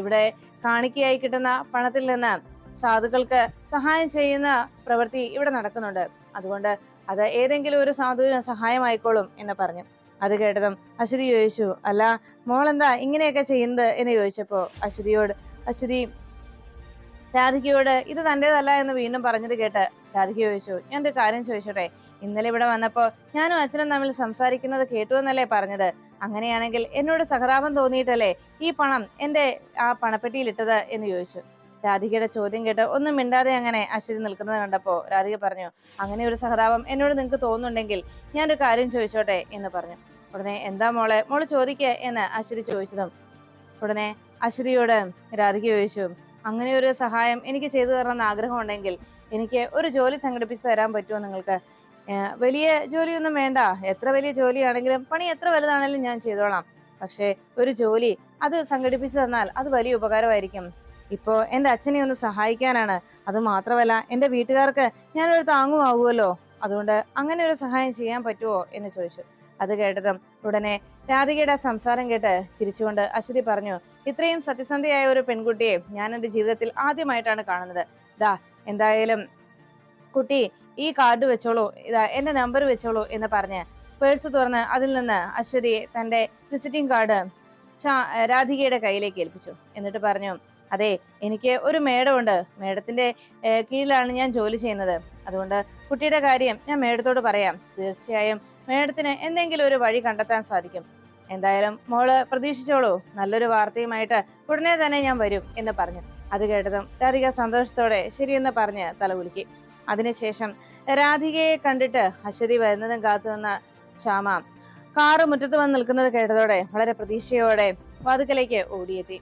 ഇവിടെ കാണിക്കയായി കിട്ടുന്ന പണത്തിൽ നിന്ന് സാധുക്കൾക്ക് സഹായം ചെയ്യുന്ന പ്രവൃത്തി ഇവിടെ നടക്കുന്നുണ്ട്. അതുകൊണ്ട് അത് ഏതെങ്കിലും ഒരു സാധുവിന് സഹായമായിക്കോളും എന്ന് പറഞ്ഞു. അത് കേട്ടതും അശ്വതി ചോദിച്ചു, അല്ല മോൾ എന്താ ഇങ്ങനെയൊക്കെ ചെയ്യുന്നത് എന്ന് ചോദിച്ചപ്പോ അശ്വതി രാധികയോട് ഇത് തന്റേതല്ല എന്ന് വീണ്ടും പറഞ്ഞത് കേട്ട് രാധിക ചോദിച്ചു, ഞാനൊരു കാര്യം ചോദിച്ചോട്ടെ, ഇന്നലെ ഇവിടെ വന്നപ്പോ ഞാനും അച്ഛനും തമ്മിൽ സംസാരിക്കുന്നത് കേട്ടു എന്നല്ലേ പറഞ്ഞത്? അങ്ങനെയാണെങ്കിൽ എന്നോട് സഹതാപം തോന്നിയിട്ടല്ലേ ഈ പണം എന്റെ ആ പണപ്പെട്ടിയിൽ ഇട്ടത് എന്ന് ചോദിച്ചു. രാധികയുടെ ചോദ്യം കേട്ട് ഒന്നും മിണ്ടാതെ അങ്ങനെ അശ്വതി നിൽക്കുന്നത് കണ്ടപ്പോ രാധിക പറഞ്ഞു, അങ്ങനെ ഒരു സഹതാപം എന്നോട് നിങ്ങൾക്ക് തോന്നുന്നുണ്ടെങ്കിൽ ഞാനൊരു കാര്യം ചോദിച്ചോട്ടെ എന്ന് പറഞ്ഞു. ഉടനെ എന്താ മോള് ചോദിക്ക എന്ന് അശ്വതി ചോദിച്ചതും ഉടനെ അശ്വതിയോട് രാധിക ചോദിച്ചു, അങ്ങനെ ഒരു സഹായം എനിക്ക് ചെയ്തു തരണമെന്ന് ആഗ്രഹം ഉണ്ടെങ്കിൽ എനിക്ക് ഒരു ജോലി സംഘടിപ്പിച്ചു തരാൻ പറ്റുമോ നിങ്ങൾക്ക്? വലിയ ജോലിയൊന്നും വേണ്ട, എത്ര വലിയ ജോലിയാണെങ്കിലും പണി എത്ര വലുതാണെങ്കിലും ഞാൻ ചെയ്തോളാം. പക്ഷെ ഒരു ജോലി അത് സംഘടിപ്പിച്ചു തന്നാൽ അത് വലിയ ഉപകാരമായിരിക്കും. ഇപ്പോ എന്റെ അച്ഛനെ ഒന്ന് സഹായിക്കാനാണ്. അത് മാത്രമല്ല എന്റെ വീട്ടുകാർക്ക് ഞാനൊരു താങ്ങുമാകുമല്ലോ. അതുകൊണ്ട് അങ്ങനെ ഒരു സഹായം ചെയ്യാൻ പറ്റുമോ എന്ന് ചോദിച്ചു. അത് കേട്ടതും ഉടനെ രാധികയുടെ സംസാരം കേട്ട് ചിരിച്ചുകൊണ്ട് അശ്വതി പറഞ്ഞു, ഇത്രയും സത്യസന്ധയായ ഒരു പെൺകുട്ടിയെ ഞാൻ എന്റെ ജീവിതത്തിൽ ആദ്യമായിട്ടാണ് കാണുന്നത്. എന്തായാലും കുട്ടി ഈ കാർഡ് വെച്ചോളൂ, ഇതാ എന്റെ നമ്പർ വെച്ചോളൂ എന്ന് പറഞ്ഞ് പേഴ്സ് തുറന്ന് അതിൽ നിന്ന് അശ്വതി തന്റെ വിസിറ്റിംഗ് കാർഡ് രാധികയുടെ കയ്യിലേക്ക് ഏൽപ്പിച്ചു. എന്നിട്ട് പറഞ്ഞു, അതെ എനിക്ക് ഒരു മേഡമുണ്ട്, മേഡത്തിന്റെ കീഴിലാണ് ഞാൻ ജോലി ചെയ്യുന്നത്. അതുകൊണ്ട് കുട്ടിയുടെ കാര്യം ഞാൻ മേഡത്തോട് പറയാം. തീർച്ചയായും മേഡത്തിന് എന്തെങ്കിലും ഒരു വഴി കണ്ടെത്താൻ സാധിക്കും. എന്തായാലും മോള് പ്രതീക്ഷിച്ചോളൂ, നല്ലൊരു വാർത്തയുമായിട്ട് ഉടനെ തന്നെ ഞാൻ വരും എന്ന് പറഞ്ഞു. അത് കേട്ടതും രാധിക സന്തോഷത്തോടെ ശരിയെന്ന് പറഞ്ഞ് തലകുലുക്കി. അതിനുശേഷം രാധികയെ കണ്ടിട്ട് അശ്വതി വരുന്നതും കാത്തുനിന്ന ശ്യാമ കാറ് മുറ്റത്ത് വന്ന് നിൽക്കുന്നത് കേട്ടതോടെ വളരെ പ്രതീക്ഷയോടെ വാതുക്കലേക്ക് ഓടിയെത്തി.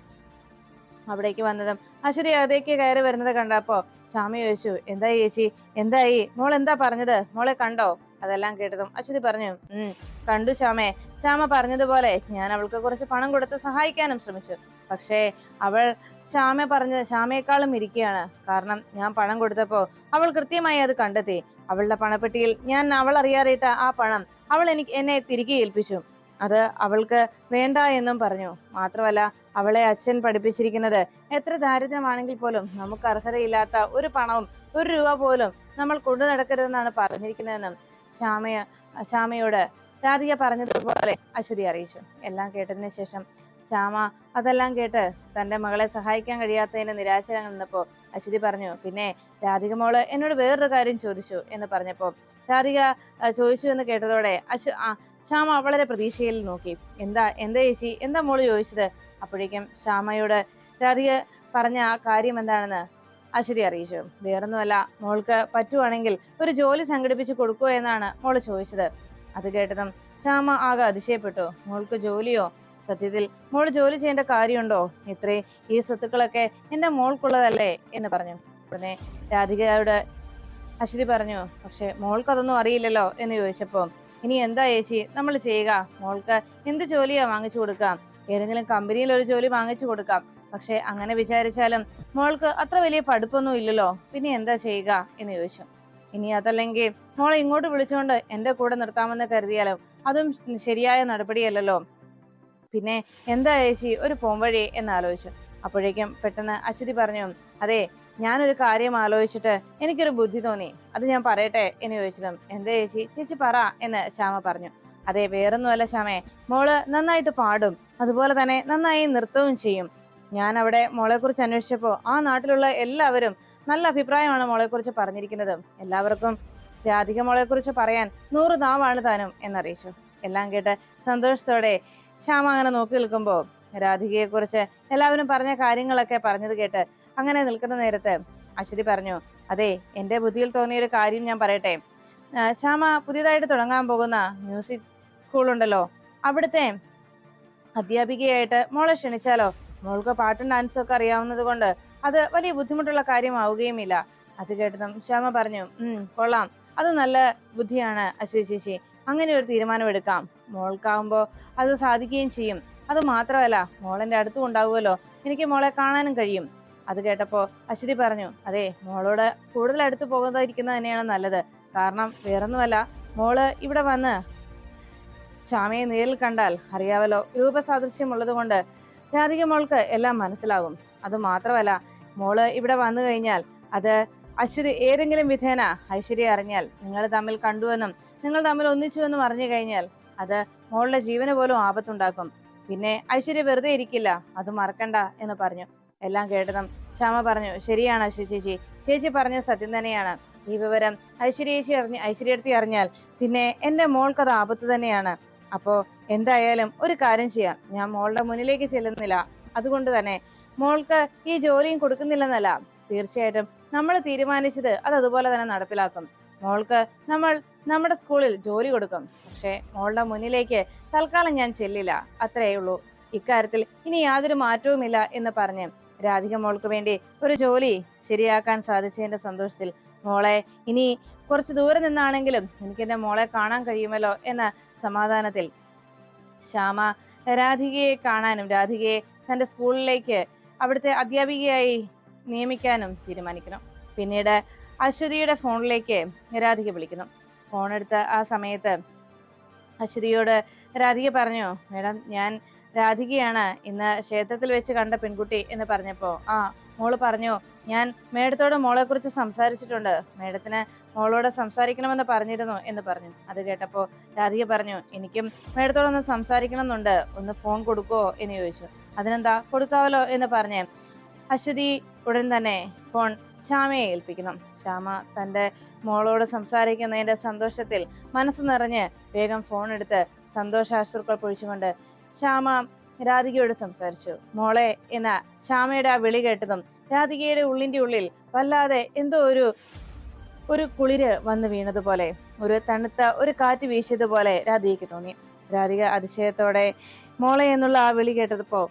അവിടേക്ക് വന്നതും അശ്വതി അകത്തേക്ക് കയറി വരുന്നത് കണ്ടപ്പോ ശ്യാമ ചോദിച്ചു, എന്തായി ചേച്ചി, എന്തായി, മോൾ എന്താ പറഞ്ഞത്, മോളെ കണ്ടോ? അതെല്ലാം കേട്ടതും അശ്വതി പറഞ്ഞു, കണ്ടു ശ്യാമേ. ശ്യാമ പറഞ്ഞതുപോലെ ഞാൻ അവൾക്ക് കുറച്ച് പണം കൊടുത്ത് സഹായിക്കാനും ശ്രമിച്ചു. പക്ഷേ അവൾ ശ്യാമയെക്കാളും ഇരിക്കുകയാണ്. കാരണം ഞാൻ പണം കൊടുത്തപ്പോ അവൾ കൃത്യമായി അത് കണ്ടെത്തി. അവളുടെ പണപ്പെട്ടിയിൽ ഞാൻ അവൾ അറിയാറിയിട്ട ആ പണം അവൾ എന്നെ തിരികെ ഏൽപ്പിച്ചു. അത് അവൾക്ക് വേണ്ട എന്നും പറഞ്ഞു. മാത്രമല്ല അവളെ അച്ഛൻ പഠിപ്പിച്ചിരിക്കുന്നത് എത്ര ദാരിദ്ര്യമാണെങ്കിൽ പോലും നമുക്ക് അർഹതയില്ലാത്ത ഒരു പണവും ഒരു രൂപ പോലും നമ്മൾ കൊണ്ടു നടക്കരുതെന്നാണ് പറഞ്ഞിരിക്കുന്നതെന്നും ശ്യാമയോട് രാധിക പറഞ്ഞതുപോലെ അശ്വതി അറിയിച്ചു. എല്ലാം കേട്ടതിന് ശേഷം ശ്യാമ അതെല്ലാം കേട്ട് തന്റെ മകളെ സഹായിക്കാൻ കഴിയാത്തതിന്റെ നിരാശയിൽ നിന്നപ്പോ അശ്വതി പറഞ്ഞു, പിന്നെ രാധിക മോള് എന്നോട് വേറൊരു കാര്യം ചോദിച്ചു എന്ന് പറഞ്ഞപ്പോ രാധിക ചോദിച്ചു എന്ന് കേട്ടതോടെ ശ്യാമ വളരെ പ്രതീക്ഷയിൽ നോക്കി. എന്താ ചേച്ചി, എന്താ മോള് ചോദിച്ചത്? അപ്പോഴേക്കും ശ്യാമയോട് രാധിക പറഞ്ഞ ആ കാര്യം എന്താണെന്ന് അശ്വതി അറിയിച്ചു. വേറൊന്നുമല്ല, മോൾക്ക് പറ്റുവാണെങ്കിൽ ഒരു ജോലി സംഘടിപ്പിച്ച് കൊടുക്കുവോ എന്നാണ് മോള് ചോദിച്ചത്. അത് കേട്ടതും ശ്യാമ ആകെ അതിശയപ്പെട്ടു. മോൾക്ക് ജോലിയോ? സത്യത്തിൽ മോള് ജോലി ചെയ്യേണ്ട കാര്യമുണ്ടോ? ഈ സ്വത്തുക്കളൊക്കെ എന്റെ മോൾക്കുള്ളതല്ലേ എന്ന് പറഞ്ഞു. ഉടനെ രാധികയോട് അശ്വതി പറഞ്ഞു, പക്ഷെ മോൾക്കതൊന്നും അറിയില്ലല്ലോ എന്ന് ചോദിച്ചപ്പോ ഇനി എന്താ ചേച്ചി നമ്മൾ ചെയ്യുക? മോൾക്ക് എന്ത് ജോലിയാ വാങ്ങിച്ചു കൊടുക്കാം? ഏതെങ്കിലും കമ്പനിയിൽ ഒരു ജോലി വാങ്ങിച്ചു കൊടുക്കാം. പക്ഷെ അങ്ങനെ വിചാരിച്ചാലും മോൾക്ക് അത്ര വലിയ പഠിപ്പൊന്നും ഇല്ലല്ലോ, പിന്നെ എന്താ ചെയ്യുക എന്ന് ചോദിച്ചു. ഇനി അതല്ലെങ്കിൽ മോളെ ഇങ്ങോട്ട് വിളിച്ചുകൊണ്ട് എന്റെ കൂടെ നിർത്താമെന്ന് കരുതിയാലും അതും ശരിയായ നടപടിയല്ലല്ലോ. പിന്നെ എന്താ ചേച്ചി ഒരു പോംവഴി എന്ന് ആലോചിച്ചു. അപ്പോഴേക്കും പെട്ടെന്ന് അശ്വതി പറഞ്ഞു, അതെ ഞാനൊരു കാര്യം ആലോചിച്ചിട്ട് എനിക്കൊരു ബുദ്ധി തോന്നി, അത് ഞാൻ പറയട്ടെ എന്ന് ചോദിച്ചതും എന്താ ചേച്ചി പറ എന്ന് ശ്യാമ പറഞ്ഞു. അതെ വേറൊന്നുമല്ല ശ്യാമേ, മോള് നന്നായിട്ട് പാടും, അതുപോലെ തന്നെ നന്നായി നൃത്തവും ചെയ്യും. ഞാൻ അവിടെ മോളെ കുറിച്ച് അന്വേഷിച്ചപ്പോ ആ നാട്ടിലുള്ള എല്ലാവരും നല്ല അഭിപ്രായമാണ് മോളെ കുറിച്ച് പറഞ്ഞിരിക്കുന്നത്. എല്ലാവർക്കും രാധിക മോളെ കുറിച്ച് പറയാൻ 100 നാവാണ് താനും എന്നറിയിച്ചു. എല്ലാം കേട്ട് സന്തോഷത്തോടെ ശ്യാമ അങ്ങനെ നോക്കി നിൽക്കുമ്പോ രാധികയെ കുറിച്ച് എല്ലാവരും പറഞ്ഞ കാര്യങ്ങളൊക്കെ പറഞ്ഞത് കേട്ട് അങ്ങനെ നിൽക്കുന്ന നേരത്ത് അശ്വതി പറഞ്ഞു, അതെ എന്റെ ബുദ്ധിയിൽ തോന്നിയൊരു കാര്യം ഞാൻ പറയട്ടെ. ശ്യാമ പുതിയതായിട്ട് തുടങ്ങാൻ പോകുന്ന മ്യൂസിക് സ്കൂൾ ഉണ്ടല്ലോ, അവിടുത്തെ അധ്യാപികയായിട്ട് മോളെ ക്ഷണിച്ചാലോ? മോൾക്ക് പാട്ടും ഡാൻസും ഒക്കെ അറിയാവുന്നത് കൊണ്ട് അത് വലിയ ബുദ്ധിമുട്ടുള്ള കാര്യമാവുകയുമില്ല. അത് കേട്ടതും ശ്യാമ പറഞ്ഞു, കൊള്ളാം, അത് നല്ല ബുദ്ധിയാണ് അശ്വതി ചേച്ചി, അങ്ങനെ ഒരു തീരുമാനം എടുക്കാം. മോൾക്കാവുമ്പോ അത് സാധിക്കുകയും ചെയ്യും. അത് മാത്രമല്ല മോളെന്റെ അടുത്തും ഉണ്ടാവുമല്ലോ, എനിക്ക് മോളെ കാണാനും കഴിയും. അത് കേട്ടപ്പോ അശ്വതി പറഞ്ഞു, അതെ, മോളോട് കൂടുതൽ അടുത്ത് പോകാതിരിക്കുന്നത് തന്നെയാണ് നല്ലത്. കാരണം വേറൊന്നുമല്ല, മോള് ഇവിടെ വന്ന് ശ്യാമയെ നേരിൽ കണ്ടാൽ അറിയാവല്ലോ, രൂപസാദൃശ്യമുള്ളത് കൊണ്ട് രാധിക മോൾക്ക് എല്ലാം മനസ്സിലാകും. അത് മാത്രമല്ല, മോള് ഇവിടെ വന്നു കഴിഞ്ഞാൽ അത് അശ്വതി ഏതെങ്കിലും വിധേന ഐശ്വര്യ അറിഞ്ഞാൽ, നിങ്ങൾ തമ്മിൽ കണ്ടുവെന്നും നിങ്ങൾ തമ്മിൽ ഒന്നിച്ചുവെന്നും അറിഞ്ഞു കഴിഞ്ഞാൽ അത് മോളുടെ ജീവന് പോലും ആപത്തുണ്ടാക്കും. പിന്നെ ഐശ്വര്യ വെറുതെ ഇരിക്കില്ല, അത് മറക്കണ്ട എന്ന് പറഞ്ഞു. എല്ലാം കേട്ടതും ശ്യാമ പറഞ്ഞു, ശരിയാണ് അശ്വതി ചേച്ചി, ചേച്ചി പറഞ്ഞ സത്യം തന്നെയാണ്. ഈ വിവരം ഐശ്വര്യടുത്തി അറിഞ്ഞാൽ പിന്നെ എന്റെ മോൾക്കത് ആപത്ത് തന്നെയാണ്. അപ്പോ എന്തായാലും ഒരു കാര്യം ചെയ്യാം, ഞാൻ മോളുടെ മുന്നിലേക്ക് ചെല്ലുന്നില്ല. അതുകൊണ്ട് തന്നെ മോൾക്ക് ഈ ജോലിയും കൊടുക്കുന്നില്ലെന്നല്ല, തീർച്ചയായിട്ടും നമ്മൾ തീരുമാനിച്ചത് അത് അതുപോലെ തന്നെ നടപ്പിലാക്കും. മോൾക്ക് നമ്മൾ നമ്മുടെ സ്കൂളിൽ ജോലി കൊടുക്കും. പക്ഷെ മോളുടെ മുന്നിലേക്ക് തൽക്കാലം ഞാൻ ചെല്ലില്ല, അത്രയേ ഉള്ളൂ. ഇക്കാര്യത്തിൽ ഇനി യാതൊരു മാറ്റവുമില്ല എന്ന് പറഞ്ഞ് രാധിക മോൾക്ക് വേണ്ടി ഒരു ജോലി ശരിയാക്കാൻ സാധിച്ചതിന്റെ സന്തോഷത്തിൽ, മോളെ ഇനി കുറച്ച് ദൂരെ നിന്നാണെങ്കിലും എനിക്ക് എന്റെ മോളെ കാണാൻ കഴിയുമല്ലോ എന്ന സമാധാനത്തിൽ ശ്യാമ രാധികയെ കാണാനും രാധികയെ തന്റെ സ്കൂളിലേക്ക് അവിടുത്തെ അധ്യാപികയായി നിയമിക്കാനും തീരുമാനിക്കുന്നു. പിന്നീട് അശ്വതിയുടെ ഫോണിലേക്ക് രാധിക വിളിക്കുന്നു. ഫോൺ എടുത്ത ആ സമയത്ത് അശ്വതിയോട് രാധിക പറഞ്ഞു, മേഡം, ഞാൻ രാധികയാണ്, ഇന്ന് ക്ഷേത്രത്തിൽ വെച്ച് കണ്ട പെൺകുട്ടി എന്ന് പറഞ്ഞപ്പോ, ആ മോള് പറഞ്ഞു, ഞാൻ മേഡത്തോട് മോളെ കുറിച്ച് സംസാരിച്ചിട്ടുണ്ട്, മേഡത്തിന് മോളോട് സംസാരിക്കണമെന്ന് പറഞ്ഞിരുന്നു എന്ന് പറഞ്ഞു. അത് കേട്ടപ്പോ രാധിക പറഞ്ഞു, എനിക്കും മേഡത്തോടൊന്ന് സംസാരിക്കണം എന്നുണ്ട്, ഒന്ന് ഫോൺ കൊടുക്കുവോ എന്ന് ചോദിച്ചു. അതിനെന്താ, കൊടുക്കാവല്ലോ എന്ന് പറഞ്ഞ് അശ്വതി ഉടൻ തന്നെ ഫോൺ ശ്യാമയെ ഏൽപ്പിക്കുന്നു. ശ്യാമ തന്റെ മോളോട് സംസാരിക്കുന്നതിന്റെ സന്തോഷത്തിൽ മനസ്സ് നിറഞ്ഞ് വേഗം ഫോൺ എടുത്ത് സന്തോഷാശ്രുക്കൾ പൊഴിച്ചുകൊണ്ട് ശ്യാമ രാധികയോട് സംസാരിച്ചു. മോളെ എന്ന ശ്യാമയുടെ ആ വിളി കേട്ടതും രാധികയുടെ ഉള്ളിന്റെ ഉള്ളിൽ വല്ലാതെ എന്തോ ഒരു കുളിര് വന്നു വീണതുപോലെ, ഒരു തണുത്ത ഒരു കാറ്റ് വീശിയതുപോലെ രാധികയ്ക്ക് തോന്നി. രാധിക അതിശയത്തോടെ മോളെ എന്നുള്ള ആ വിളി കേട്ടപ്പോ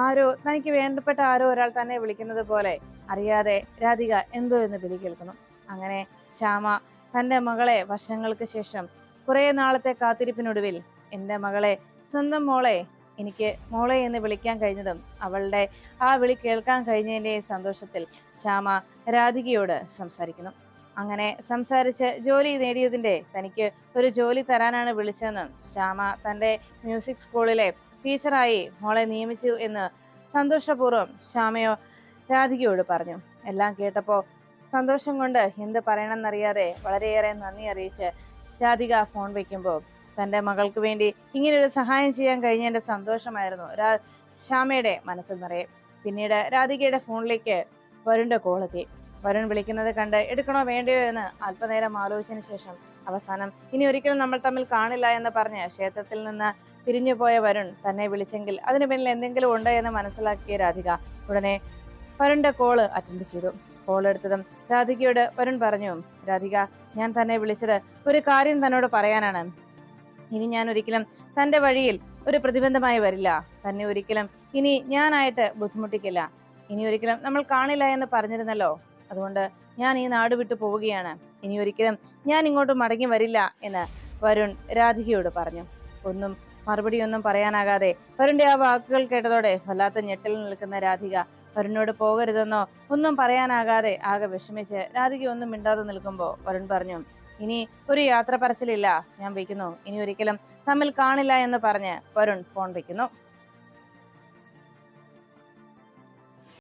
ആരോ, തനിക്ക് വേണ്ടപ്പെട്ട ആരോ ഒരാൾ തന്നെ വിളിക്കുന്നത് പോലെ അറിയാതെ രാധിക എന്തോ എന്ന് വിളി കേൾക്കുന്നു. അങ്ങനെ ശ്യാമ തന്റെ മകളെ വർഷങ്ങൾക്ക് ശേഷം കുറെ നാളത്തെ കാത്തിരിപ്പിനൊടുവിൽ എന്റെ മകളെ, സ്വന്തം മോളെ എനിക്ക് മോളെ എന്ന് വിളിക്കാൻ കഴിഞ്ഞതും അവളുടെ ആ വിളി കേൾക്കാൻ കഴിഞ്ഞതിന്റെ സന്തോഷത്തിൽ ശ്യാമ രാധികയോട് സംസാരിക്കുന്നു. അങ്ങനെ സംസാരിച്ച് ജോലി നേടിയതിന്റെ, തനിക്ക് ഒരു ജോലി തരാനാണ് വിളിച്ചതെന്നും ശ്യാമ തന്റെ മ്യൂസിക് സ്കൂളിലെ ടീച്ചറായി മോളെ നിയമിച്ചു എന്ന് സന്തോഷപൂർവ്വം ശ്യാമയോ രാധികയോട് പറഞ്ഞു. എല്ലാം കേട്ടപ്പോ സന്തോഷം കൊണ്ട് എന്ത് പറയണമെന്നറിയാതെ വളരെയേറെ നന്ദി അറിയിച്ച് രാധിക ഫോൺ വെക്കുമ്പോൾ തന്റെ മകൾക്ക് വേണ്ടി ഇങ്ങനൊരു സഹായം ചെയ്യാൻ കഴിഞ്ഞതിന്റെ സന്തോഷമായിരുന്നു ശ്യാമയുടെ മനസ്സിൽ നിറയെ. പിന്നീട് രാധികയുടെ ഫോണിലേക്ക് വരുണിന്റെ കോളെത്തി. വരുൺ വിളിക്കുന്നത് കണ്ട് എടുക്കണോ വേണ്ടയോ എന്ന് അല്പനേരം ആലോചിച്ചതിന് ശേഷം അവസാനം ഇനി ഒരിക്കലും നമ്മൾ തമ്മിൽ കാണില്ല എന്ന് പറഞ്ഞ് ക്ഷേത്രത്തിൽ നിന്ന് പിരിഞ്ഞുപോയ വരുൺ തന്നെ വിളിച്ചെങ്കിൽ അതിന് പിന്നിൽ എന്തെങ്കിലും ഉണ്ട് എന്ന് മനസ്സിലാക്കിയ രാധിക ഉടനെ വരുണിന്റെ കോള് അറ്റൻഡ് ചെയ്തു. കോൾ എടുത്തതും രാധികയോട് വരുൺ പറഞ്ഞു, രാധിക, ഞാൻ തന്നെ വിളിച്ചത് ഒരു കാര്യം തന്നോട് പറയാനാണ്. ഇനി ഞാൻ ഒരിക്കലും തന്റെ വഴിയിൽ ഒരു പ്രതിബന്ധമായി വരില്ല. തന്നെ ഒരിക്കലും ഇനി ഞാനായിട്ട് ബുദ്ധിമുട്ടിക്കില്ല. ഇനി ഒരിക്കലും നമ്മൾ കാണില്ല എന്ന് പറഞ്ഞിരുന്നല്ലോ, അതുകൊണ്ട് ഞാൻ ഈ നാട് വിട്ടു പോവുകയാണ്. ഇനി ഒരിക്കലും ഞാൻ ഇങ്ങോട്ട് മടങ്ങി വരില്ല എന്ന് വരുൺ രാധികയോട് പറഞ്ഞു. മറുപടിയൊന്നും പറയാനാകാതെ വരുണിന്റെ ആ വാക്കുകൾ കേട്ടതോടെ വല്ലാത്ത ഞെട്ടലിൽ നിൽക്കുന്ന രാധിക വരുണിനോട് പോകരുതെന്നോ ഒന്നും പറയാനാകാതെ ആകെ വിഷമിച്ച് രാധിക ഒന്നും മിണ്ടാതെ നിൽക്കുമ്പോ വരുൺ പറഞ്ഞു, ഇനി ഒരു യാത്ര പറച്ചിലില്ല, ഞാൻ വയ്ക്കുന്നു. ഇനി ഒരിക്കലും തമ്മിൽ കാണില്ല എന്ന് പറഞ്ഞ് വരുൺ ഫോൺ വയ്ക്കുന്നു.